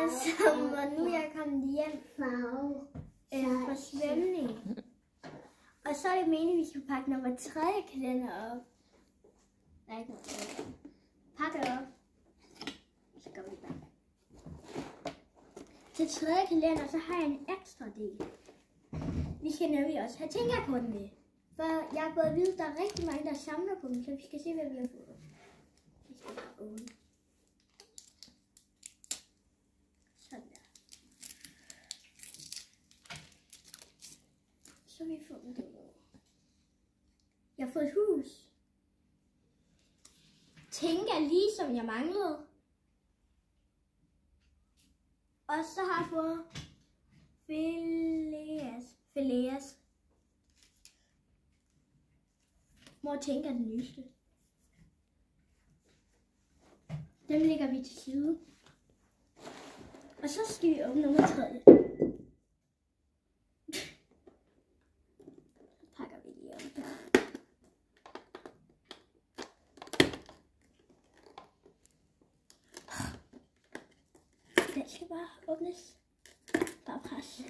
Og nu er jeg kommet hjem fra svømning. Og så er det meningen, at vi skal pakke nummer 3 kalender op. Nej, ikke noget. Pakke op. Så går vi i gang. Til 3. kalender, så har jeg en ekstra del. Vi skal nemlig også have tænkerkorten med. For jeg har fået at vide, at der er rigtig mange, der samler på dem, så vi skal se, hvad vi har fået. Vi skal bare åbne. Sådan der. Så vi får dem derovre. Jeg har fået et hus. Tænker lige som jeg manglede. Og så har jeg fået Phileas. Mor tænker den nyeste. Dem lægger vi til side. Og så skal vi åbne nummer 3. Så pakker vi lige op der. Den skal bare åbnes. Bare pres.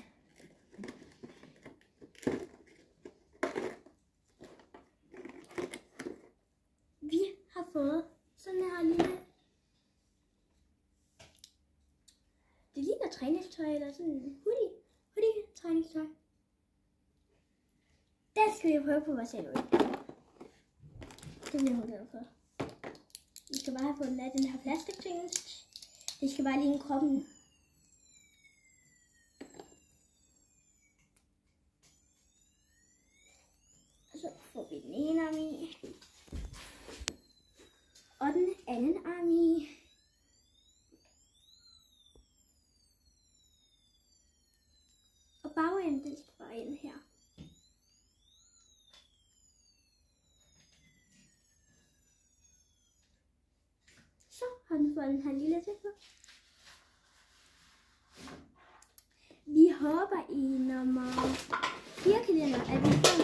Vi har fået sådan her lille. Det ligner træningstøj eller sådan en hoodie træningstøj. Den skal vi prøve på vores selv. Det bliver hun glad for. Vi skal bare have fået den af den her plastikting. Det skal bare ligne kroppen. Og så får vi den ene arm i. Og den anden arm i. Og bagenden, den skal bare ind her. Så har den fået den her lille til på. Vi håber i nummer 4 kalender, at vi får